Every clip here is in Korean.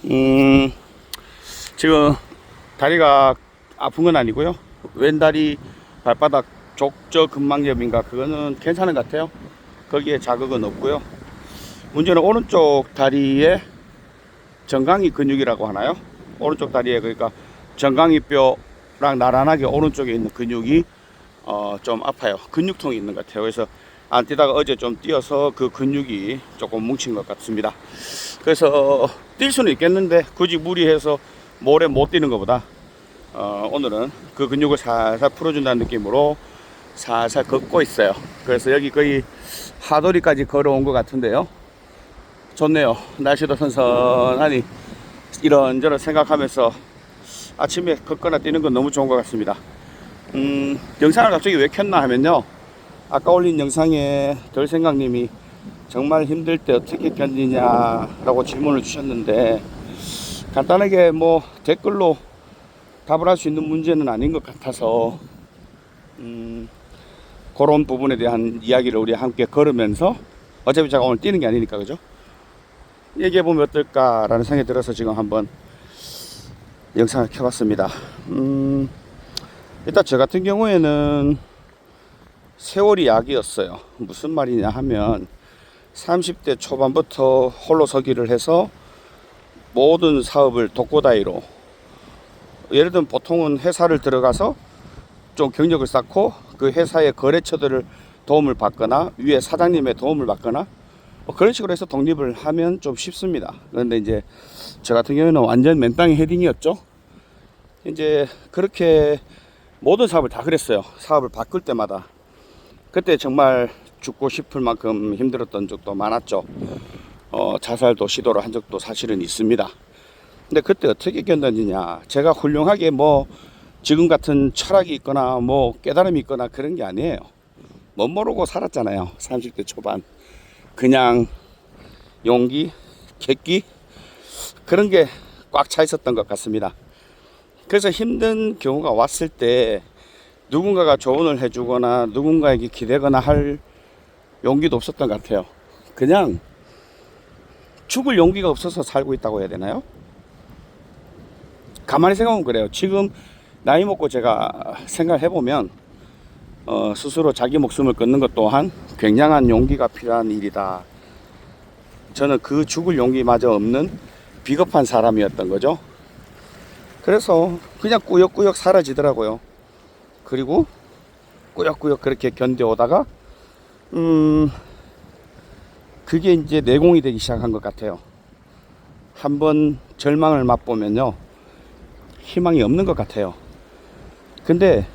음, 지금 다리가 아픈 건 아니고요. 왼다리 발바닥 족저근막염인가 그거는 괜찮은 것 같아요. 거기에 자극은 없고요. 문제는 오른쪽 다리에 정강이 근육이라고 하나요? 오른쪽 다리에 그러니까 정강이뼈랑 나란하게 오른쪽에 있는 근육이 좀 아파요. 근육통이 있는 것 같아요. 그래서 안 뛰다가 어제 좀 뛰어서 그 근육이 조금 뭉친 것 같습니다. 그래서 뛸 수는 있겠는데 굳이 무리해서 모레 못 뛰는 것보다 오늘은 그 근육을 살살 풀어준다는 느낌으로 살살 걷고 있어요. 그래서 여기 거의 하도리까지 걸어온 것 같은데요. 좋네요. 날씨도 선선하니 이런저런 생각하면서 아침에 걷거나 뛰는 건 너무 좋은 것 같습니다. 영상을 갑자기 왜 켰나 하면요, 아까 올린 영상에 덜생각님이 정말 힘들 때 어떻게 견디냐라고 질문을 주셨는데, 간단하게 뭐 댓글로 답을 할 수 있는 문제는 아닌 것 같아서 그런 부분에 대한 이야기를 우리 함께 걸으면서, 어차피 제가 오늘 뛰는 게 아니니까 그죠? 얘기해보면 어떨까라는 생각이 들어서 지금 한번 영상을 켜봤습니다. 일단 저 같은 경우에는 세월이 약이었어요. 무슨 말이냐 하면 30대 초반부터 홀로 서기를 해서 모든 사업을 독고다이로, 예를 들면 보통은 회사를 들어가서 좀 경력을 쌓고 그 회사의 거래처들을 도움을 받거나 위에 사장님의 도움을 받거나 뭐 그런 식으로 해서 독립을 하면 좀 쉽습니다. 그런데 이제 저 같은 경우에는 완전 맨땅에 헤딩이었죠. 이제 그렇게 모든 사업을 다 그랬어요. 사업을 바꿀 때마다. 그때 정말 죽고 싶을 만큼 힘들었던 적도 많았죠. 자살도 시도를 한 적도 사실은 있습니다. 근데 그때 어떻게 견뎠느냐, 제가 훌륭하게 뭐 지금 같은 철학이 있거나 뭐 깨달음이 있거나 그런 게 아니에요. 못 모르고 살았잖아요. 30대 초반. 그냥 용기, 객기, 그런 게 꽉 차 있었던 것 같습니다. 그래서 힘든 경우가 왔을 때 누군가가 조언을 해주거나 누군가에게 기대거나 할 용기도 없었던 것 같아요. 그냥 죽을 용기가 없어서 살고 있다고 해야 되나요? 가만히 생각하면 그래요. 지금 나이 먹고 제가 생각을 해보면 스스로 자기 목숨을 끊는 것 또한 굉장한 용기가 필요한 일이다. 저는 그 죽을 용기마저 없는 비겁한 사람이었던 거죠. 그래서 그냥 꾸역꾸역 사라지더라고요. 그리고 꾸역꾸역 그렇게 견뎌오다가 그게 이제 내공이 되기 시작한 것 같아요. 한번 절망을 맛보면요, 희망이 없는 것 같아요. 근데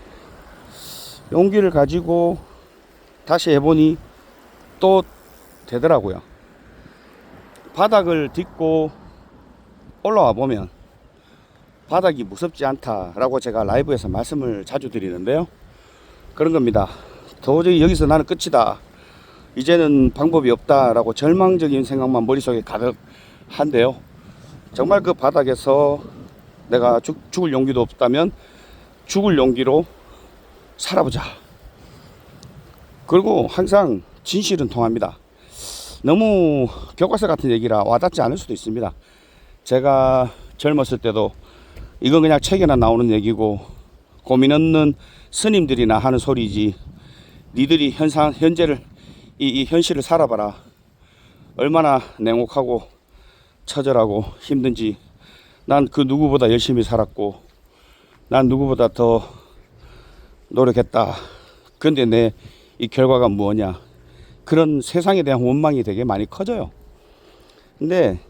용기를 가지고 다시 해보니 또 되더라고요. 바닥을 딛고 올라와 보면 바닥이 무섭지 않다라고 제가 라이브에서 말씀을 자주 드리는데요. 그런 겁니다. 도저히 여기서 나는 끝이다, 이제는 방법이 없다라고 절망적인 생각만 머릿속에 가득한데요. 정말 그 바닥에서 내가 죽을 용기도 없다면 죽을 용기로 살아보자. 그리고 항상 진실은 통합니다. 너무 교과서 같은 얘기라 와닿지 않을 수도 있습니다. 제가 젊었을 때도 이건 그냥 책에나 나오는 얘기고 고민 없는 스님들이나 하는 소리지, 니들이 현재를 이 현실을 살아봐라, 얼마나 냉혹하고 처절하고 힘든지. 난 그 누구보다 열심히 살았고 난 누구보다 더 노력했다. 근데 내 이 결과가 뭐냐, 그런 세상에 대한 원망이 되게 많이 커져요. 근데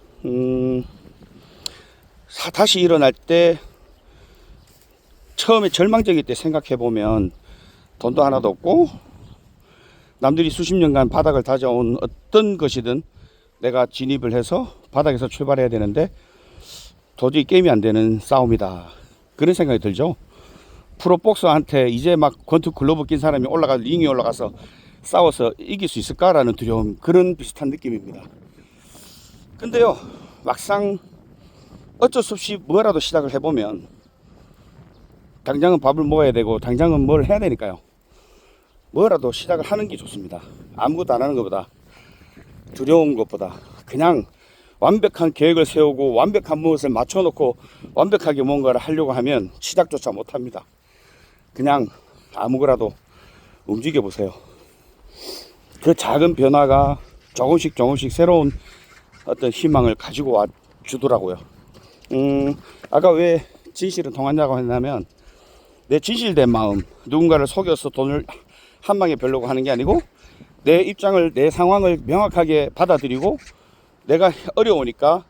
다시 일어날 때, 처음에 절망적일 때 생각해보면 돈도 하나도 없고 남들이 수십 년간 바닥을 다져온 어떤 것이든 내가 진입을 해서 바닥에서 출발해야 되는데 도저히 게임이 안 되는 싸움이다, 그런 생각이 들죠. 프로복서한테 이제 막 권투 글러브 낀 사람이 링에 올라가서 싸워서 이길 수 있을까라는 두려움, 그런 비슷한 느낌입니다. 근데요, 막상 어쩔 수 없이 뭐라도 시작을 해보면 당장은 밥을 먹어야 되고 당장은 뭘 해야 되니까요. 뭐라도 시작을 하는 게 좋습니다. 아무것도 안 하는 것보다, 두려운 것보다 그냥 완벽한 계획을 세우고 완벽한 무엇을 맞춰놓고 완벽하게 뭔가를 하려고 하면 시작조차 못합니다. 그냥 아무거라도 움직여 보세요. 그 작은 변화가 조금씩 조금씩 새로운 어떤 희망을 가지고 와 주더라고요. 아까 왜 진실은 통한다고 했냐면, 내 진실된 마음, 누군가를 속여서 돈을 한 방에 벌려고 하는 게 아니고, 내 입장을, 내 상황을 명확하게 받아들이고, 내가 어려우니까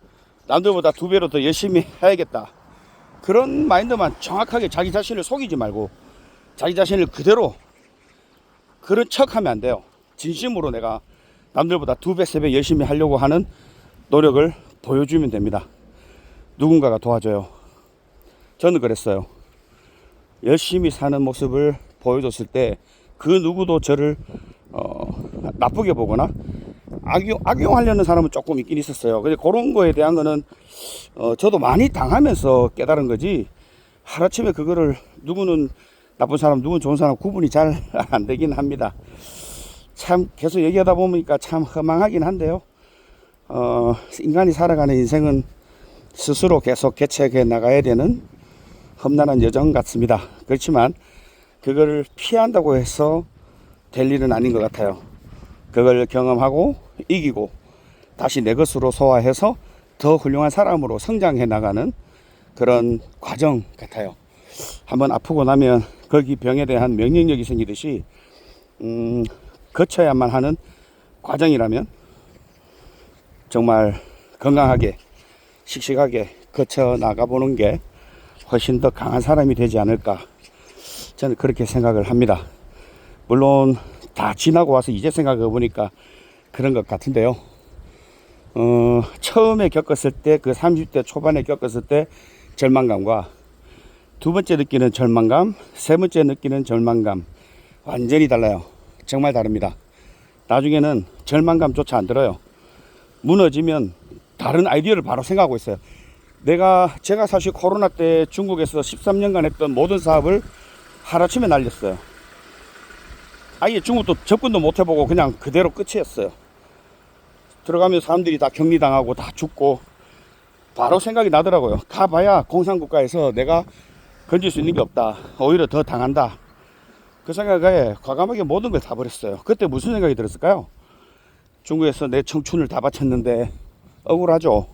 남들보다 2배로 더 열심히 해야겠다, 그런 마인드만 정확하게, 자기 자신을 속이지 말고 자기 자신을 그대로 그런 척 하면 안 돼요. 진심으로 내가 남들보다 2배, 3배 열심히 하려고 하는 노력을 보여주면 됩니다. 누군가가 도와줘요. 저는 그랬어요. 열심히 사는 모습을 보여줬을 때 그 누구도 저를 나쁘게 보거나 악용하려는 사람은 조금 있긴 있었어요. 근데 그런 거에 대한 거는 저도 많이 당하면서 깨달은 거지, 하루아침에 그거를 누구는 나쁜 사람, 누구는 좋은 사람 구분이 잘 안 되긴 합니다. 참 계속 얘기하다 보니까 참 허망하긴 한데요. 인간이 살아가는 인생은 스스로 계속 개척해 나가야 되는 험난한 여정 같습니다. 그렇지만 그걸 피한다고 해서 될 일은 아닌 것 같아요. 그걸 경험하고 이기고 다시 내 것으로 소화해서 더 훌륭한 사람으로 성장해 나가는 그런 과정 같아요. 한번 아프고 나면 거기 병에 대한 면역력이 생기듯이 거쳐야만 하는 과정이라면 정말 건강하게 씩씩하게 거쳐 나가보는 게 훨씬 더 강한 사람이 되지 않을까, 저는 그렇게 생각을 합니다. 물론 다 지나고 와서 이제 생각해 보니까 그런 것 같은데요. 처음에 겪었을 때, 그 30대 초반에 겪었을 때 절망감과 두 번째 느끼는 절망감, 세 번째 느끼는 절망감, 완전히 달라요. 정말 다릅니다. 나중에는 절망감조차 안 들어요. 무너지면 다른 아이디어를 바로 생각하고 있어요. 제가 사실 코로나 때 중국에서 13년간 했던 모든 사업을 하루아침에 날렸어요. 아예 중국도 접근도 못 해보고 그냥 그대로 끝이었어요. 들어가면 사람들이 다 격리당하고 다 죽고, 바로 생각이 나더라고요. 가봐야 공산국가에서 내가 건질 수 있는 게 없다, 오히려 더 당한다, 그 생각에 과감하게 모든 걸 다 버렸어요. 그때 무슨 생각이 들었을까요? 중국에서 내 청춘을 다 바쳤는데 억울하죠.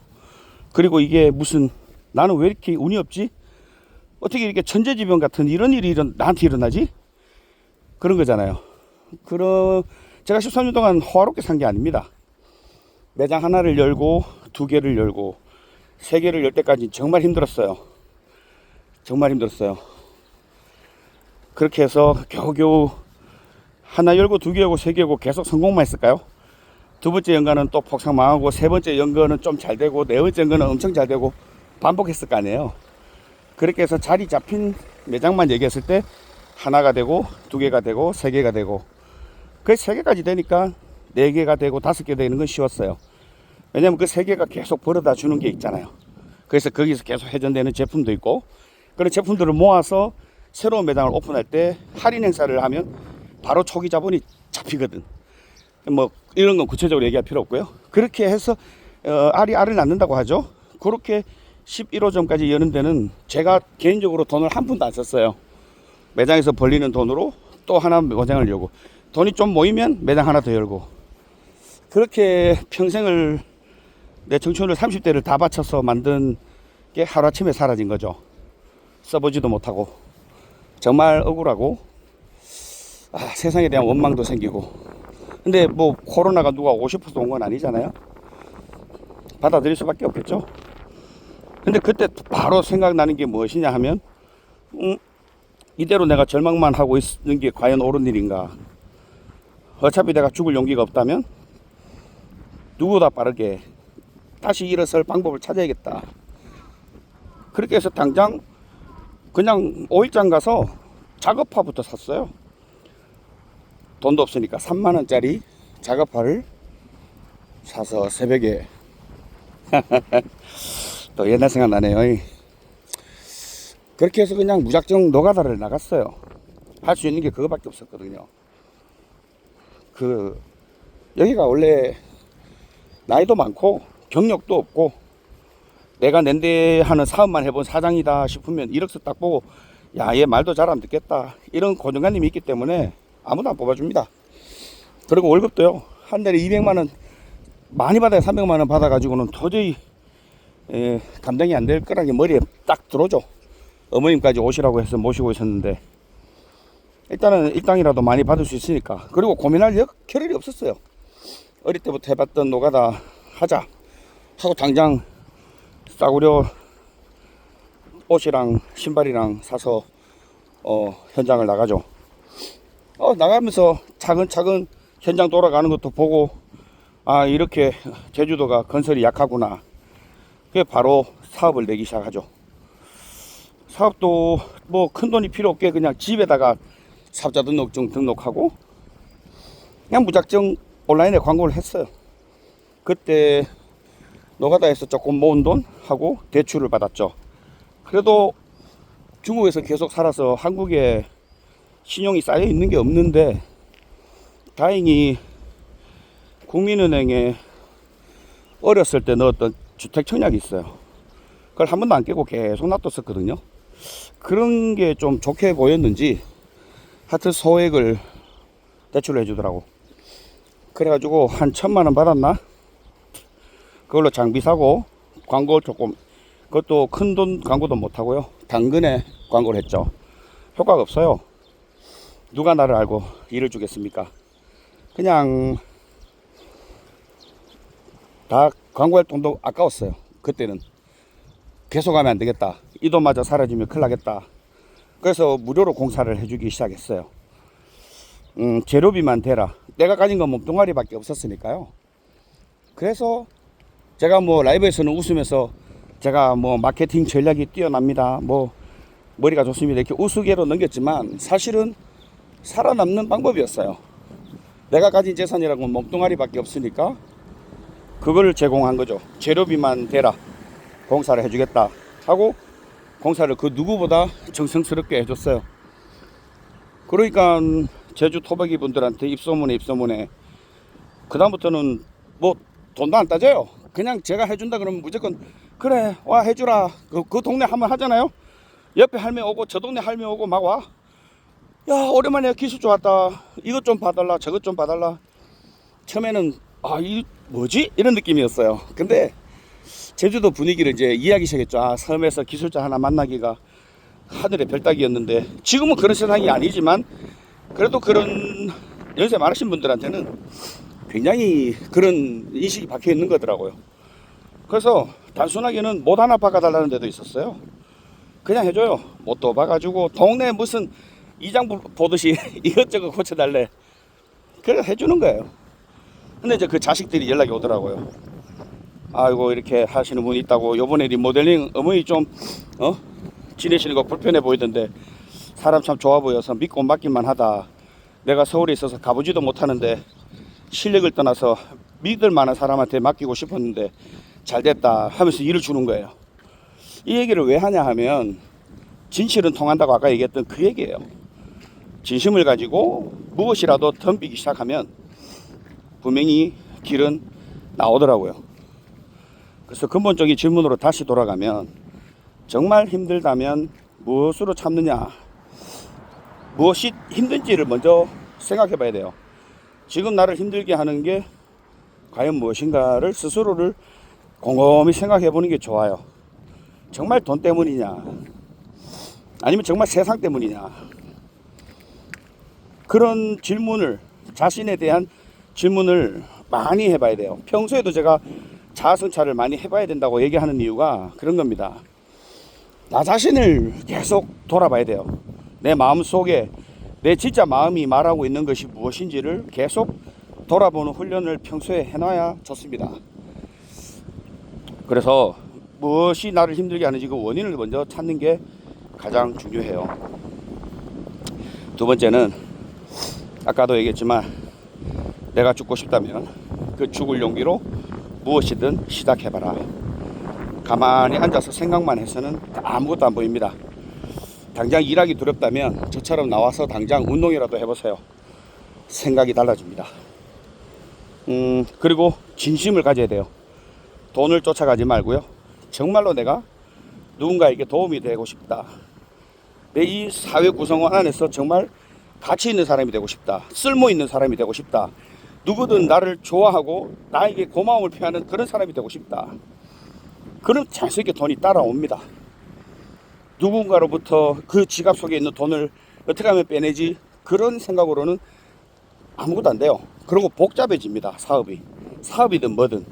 그리고 이게 무슨, 나는 왜 이렇게 운이 없지? 어떻게 이렇게 천재지변 같은 이런 일이 나한테 일어나지? 그런 거잖아요. 제가 13년 동안 호화롭게 산 게 아닙니다. 매장 하나를 열고 2개를 열고 3개를 열 때까지 정말 힘들었어요. 정말 힘들었어요. 그렇게 해서 겨우겨우 하나 열고 2개 열고 3개 열고 계속 성공만 했을까요? 두 번째 연간은 또 폭삭 망하고, 세 번째 연간은 좀 잘 되고, 네 번째 연간은 엄청 잘 되고, 반복했을 거 아니에요. 그렇게 해서 자리 잡힌 매장만 얘기했을 때 하나가 되고 2개가 되고 3개가 되고, 그 3개까지 되니까 4개가 되고 5개 되는 건 쉬웠어요. 왜냐면 그 3개가 계속 벌어다 주는 게 있잖아요. 그래서 거기서 계속 회전되는 제품도 있고, 그런 제품들을 모아서 새로운 매장을 오픈할 때 할인 행사를 하면 바로 초기 자본이 잡히거든. 뭐 이런 건 구체적으로 얘기할 필요 없고요. 그렇게 해서 알이 알을 낳는다고 하죠. 그렇게 11호점까지 여는 데는 제가 개인적으로 돈을 한 푼도 안 썼어요. 매장에서 벌리는 돈으로 또 하나 매장을 열고, 돈이 좀 모이면 매장 하나 더 열고, 그렇게 평생을, 내 청춘을 30대를 다 바쳐서 만든 게 하루아침에 사라진 거죠. 써보지도 못하고 정말 억울하고, 세상에 대한 원망도 생기고. 근데 뭐 코로나가 누가 오고 싶어서 온 건 아니잖아요. 받아들일 수밖에 없겠죠. 근데 그때 바로 생각나는 게 무엇이냐 하면, 이대로 내가 절망만 하고 있는 게 과연 옳은 일인가. 어차피 내가 죽을 용기가 없다면 누구보다 빠르게 다시 일어설 방법을 찾아야겠다. 그렇게 해서 당장 그냥 오일장 가서 작업화부터 샀어요. 돈도 없으니까 3만원짜리 작업화를 사서 새벽에 또 옛날 생각나네요. 그렇게 해서 그냥 무작정 노가다를 나갔어요. 할 수 있는 게 그거밖에 없었거든요. 여기가 원래 나이도 많고 경력도 없고 내가 낸데 하는 사업만 해본 사장이다 싶으면 이력서 딱 보고 야, 얘 말도 잘 안 듣겠다 이런 고정관념이 있기 때문에 아무도 안 뽑아줍니다. 그리고 월급도요 한 달에 200만원 많이 받아야 300만원 받아가지고는 도저히 감당이 안 될 거라는 게 머리에 딱 들어오죠. 어머님까지 오시라고 해서 모시고 있었는데 일단은 일당이라도 많이 받을 수 있으니까. 그리고 고민할 겨를이 없었어요. 어릴 때부터 해봤던 노가다 하자 하고 당장 싸구려 옷이랑 신발이랑 사서 현장을 나가죠. 나가면서 차근차근 현장 돌아가는 것도 보고 아, 이렇게 제주도가 건설이 약하구나. 그게 바로 사업을 내기 시작하죠. 사업도 뭐 큰 돈이 필요 없게 그냥 집에다가 사업자 등록증 등록하고 그냥 무작정 온라인에 광고를 했어요. 그때 노가다에서 조금 모은 돈 하고 대출을 받았죠. 그래도 중국에서 계속 살아서 한국에 신용이 쌓여 있는 게 없는데 다행히 국민은행에 어렸을 때 넣었던 주택 청약이 있어요. 그걸 한 번도 안 깨고 계속 놔뒀었거든요. 그런 게 좀 좋게 보였는지 하여튼 소액을 대출을 해주더라고. 그래가지고 한 1,000만원 받았나? 그걸로 장비 사고 광고 조금, 그것도 큰 돈 광고도 못하고요, 당근에 광고를 했죠. 효과가 없어요. 누가 나를 알고 일을 주겠습니까? 그냥 다 광고할 돈도 아까웠어요. 그때는 계속하면 안 되겠다, 이 돈마저 사라지면 큰일 나겠다. 그래서 무료로 공사를 해주기 시작했어요. 재료비만 대라. 내가 가진 건 몸뚱아리밖에 없었으니까요. 그래서 제가 뭐 라이브에서는 웃으면서 제가 뭐 마케팅 전략이 뛰어납니다, 뭐 머리가 좋습니다 이렇게 우스개로 넘겼지만 사실은 살아남는 방법이었어요. 내가 가진 재산이라고 몸뚱아리밖에 없으니까 그걸 제공한 거죠. 재료비만 대라, 공사를 해주겠다 하고 공사를 그 누구보다 정성스럽게 해줬어요. 그러니까 제주 토박이 분들한테 입소문에 그 다음부터는 뭐 돈도 안 따져요. 그냥 제가 해준다 그러면 무조건 그래 와 해주라. 그 동네 한번 하잖아요. 옆에 할매 오고 저 동네 할매 오고 막 와. 야, 오랜만에 기술자 왔다, 이것 좀 봐달라 저것 좀 봐달라. 처음에는 아, 이 뭐지 이런 느낌이었어요. 근데 제주도 분위기를 이제 이해하기 시작했죠. 아, 섬에서 기술자 하나 만나기가 하늘의 별따기였는데 지금은 그런 세상이 아니지만 그래도 그런 연세 많으신 분들한테는 굉장히 그런 인식이 박혀 있는 거더라고요. 그래서 단순하게는 못 하나 박아달라는 데도 있었어요. 그냥 해줘요. 못도 박아주고 동네 무슨 이장 보듯이 이것저것 고쳐달래. 그래 해주는 거예요. 근데 이제 그 자식들이 연락이 오더라고요. 아이고 이렇게 하시는 분이 있다고, 요번에 리모델링 어머니 좀 지내시는 거 불편해 보이던데 사람 참 좋아 보여서 믿고 맡길만 하다. 내가 서울에 있어서 가보지도 못하는데 실력을 떠나서 믿을 만한 사람한테 맡기고 싶었는데 잘 됐다 하면서 일을 주는 거예요. 이 얘기를 왜 하냐 하면 진실은 통한다고 아까 얘기했던 그 얘기예요. 진심을 가지고 무엇이라도 덤비기 시작하면 분명히 길은 나오더라고요. 그래서 근본적인 질문으로 다시 돌아가면 정말 힘들다면 무엇으로 참느냐, 무엇이 힘든지를 먼저 생각해 봐야 돼요. 지금 나를 힘들게 하는 게 과연 무엇인가를 스스로를 곰곰이 생각해 보는 게 좋아요. 정말 돈 때문이냐 아니면 정말 세상 때문이냐, 그런 질문을, 자신에 대한 질문을 많이 해봐야 돼요. 평소에도 제가 자아성찰을 많이 해봐야 된다고 얘기하는 이유가 그런 겁니다. 나 자신을 계속 돌아봐야 돼요. 내 마음 속에 내 진짜 마음이 말하고 있는 것이 무엇인지를 계속 돌아보는 훈련을 평소에 해놔야 좋습니다. 그래서 무엇이 나를 힘들게 하는지 그 원인을 먼저 찾는 게 가장 중요해요. 두 번째는 아까도 얘기했지만 내가 죽고 싶다면 그 죽을 용기로 무엇이든 시작해봐라. 가만히 앉아서 생각만 해서는 아무것도 안 보입니다. 당장 일하기 두렵다면 저처럼 나와서 당장 운동이라도 해보세요. 생각이 달라집니다. 그리고 진심을 가져야 돼요. 돈을 쫓아가지 말고요. 정말로 내가 누군가에게 도움이 되고 싶다. 내 이 사회 구성원 안에서 정말 가치 있는 사람이 되고 싶다. 쓸모 있는 사람이 되고 싶다. 누구든 나를 좋아하고 나에게 고마움을 표하는 그런 사람이 되고 싶다. 그럼 자연스럽게 돈이 따라옵니다. 누군가로부터 그 지갑 속에 있는 돈을 어떻게 하면 빼내지? 그런 생각으로는 아무것도 안 돼요. 그리고 복잡해집니다. 사업이든 뭐든.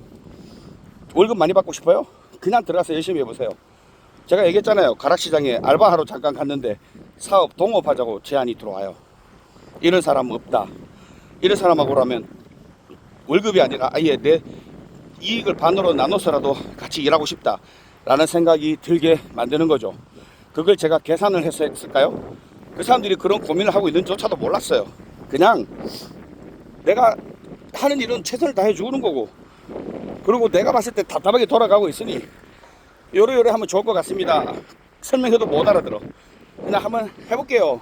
월급 많이 받고 싶어요? 그냥 들어가서 열심히 해보세요. 제가 얘기했잖아요. 가락시장에 알바하러 잠깐 갔는데 사업 동업하자고 제안이 들어와요. 이런 사람은 없다. 이런 사람하고라면 월급이 아니라 아예 내 이익을 반으로 나눠서라도 같이 일하고 싶다 라는 생각이 들게 만드는 거죠. 그걸 제가 계산을 해서 했을까요? 그 사람들이 그런 고민을 하고 있는 조차도 몰랐어요. 그냥 내가 하는 일은 최선을 다해 주는 거고, 그리고 내가 봤을 때 답답하게 돌아가고 있으니 요래요래 하면 좋을 것 같습니다. 설명해도 못 알아들어. 그냥 한번 해볼게요.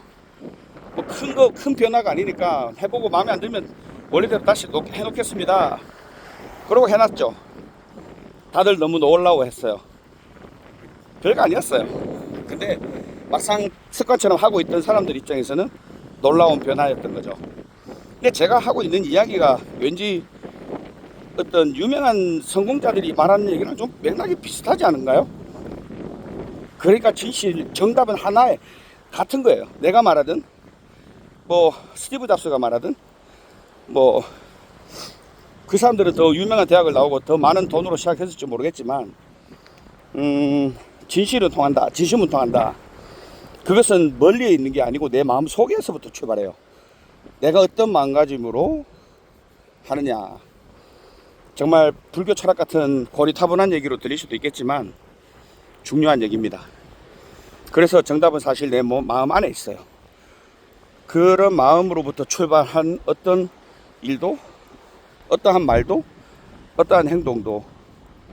뭐 큰 변화가 아니니까 해보고 마음에 안 들면 원래대로 다시 해놓겠습니다. 그러고 해놨죠. 다들 너무 놀라워 했어요. 별거 아니었어요. 근데 막상 습관처럼 하고 있던 사람들 입장에서는 놀라운 변화였던 거죠. 근데 제가 하고 있는 이야기가 왠지 어떤 유명한 성공자들이 말하는 얘기랑 좀 맥락이 비슷하지 않은가요? 그러니까 진실, 정답은 하나에 같은 거예요. 내가 말하든 뭐 스티브 잡스가 말하든 뭐 그 사람들은 더 유명한 대학을 나오고 더 많은 돈으로 시작했을지 모르겠지만 진실은 통한다. 진심은 통한다. 그것은 멀리에 있는 게 아니고 내 마음 속에서부터 출발해요. 내가 어떤 마음가짐으로 하느냐. 정말 불교 철학 같은 고리타분한 얘기로 들릴 수도 있겠지만 중요한 얘기입니다. 그래서 정답은 사실 내 마음 안에 있어요. 그런 마음으로부터 출발한 어떤 일도, 어떠한 말도, 어떠한 행동도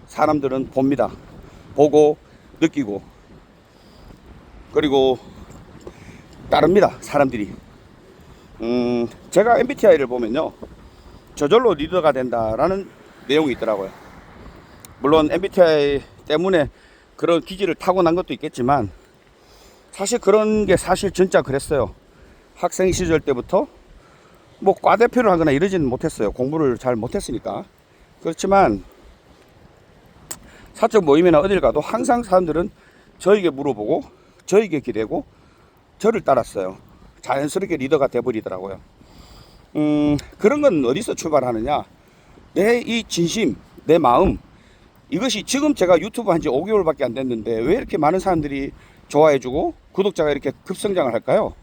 사람들은 봅니다. 보고 느끼고 그리고 따릅니다. 사람들이. 제가 MBTI를 보면요, 저절로 리더가 된다라는 내용이 있더라고요. 물론 MBTI 때문에 그런 기질을 타고난 것도 있겠지만 사실 그런 게 사실 진짜 그랬어요. 학생 시절 때부터 뭐 과대표를 하거나 이러지는 못했어요. 공부를 잘 못했으니까. 그렇지만 사적 모임이나 어딜 가도 항상 사람들은 저에게 물어보고 저에게 기대고 저를 따랐어요. 자연스럽게 리더가 돼버리더라고요. 그런 건 어디서 출발하느냐? 내 이 진심, 내 마음, 이것이 지금 제가 유튜브 한 지 5개월밖에 안 됐는데 왜 이렇게 많은 사람들이 좋아해주고 구독자가 이렇게 급성장을 할까요?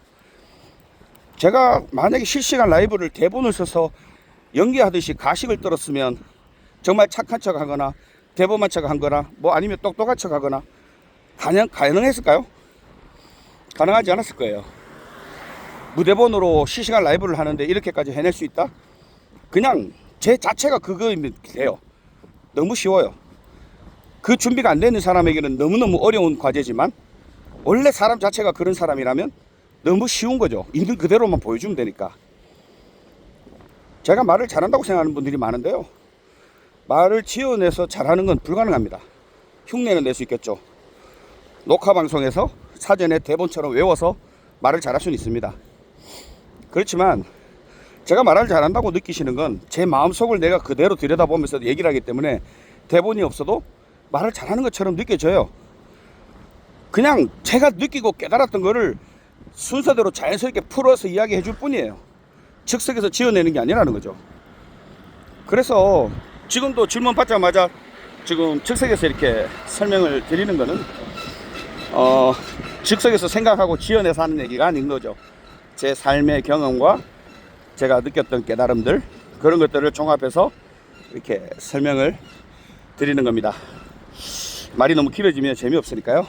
제가 만약에 실시간 라이브를 대본을 써서 연기하듯이 가식을 떨었으면 정말 착한 척 하거나 대본만 척 하거나 뭐 아니면 똑똑한 척 하거나 가능했을까요? 가능하지 않았을 거예요. 무대본으로 실시간 라이브를 하는데 이렇게까지 해낼 수 있다? 그냥 제 자체가 그거이면 돼요. 너무 쉬워요. 그 준비가 안 되는 사람에게는 너무너무 어려운 과제지만 원래 사람 자체가 그런 사람이라면 너무 쉬운 거죠. 있는 그대로만 보여주면 되니까. 제가 말을 잘한다고 생각하는 분들이 많은데요, 말을 지어내서 잘하는 건 불가능합니다. 흉내는 낼 수 있겠죠. 녹화 방송에서 사전에 대본처럼 외워서 말을 잘할 수는 있습니다. 그렇지만 제가 말을 잘한다고 느끼시는 건 제 마음속을 내가 그대로 들여다보면서 얘기를 하기 때문에 대본이 없어도 말을 잘하는 것처럼 느껴져요. 그냥 제가 느끼고 깨달았던 거를 순서대로 자연스럽게 풀어서 이야기해 줄 뿐이에요. 즉석에서 지어내는 게 아니라는 거죠. 그래서 지금도 질문 받자마자 지금 즉석에서 이렇게 설명을 드리는 거는 즉석에서 생각하고 지어내서 하는 얘기가 아닌 거죠. 제 삶의 경험과 제가 느꼈던 깨달음들, 그런 것들을 종합해서 이렇게 설명을 드리는 겁니다. 말이 너무 길어지면 재미없으니까요.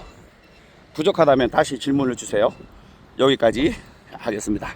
부족하다면 다시 질문을 주세요. 여기까지 하겠습니다.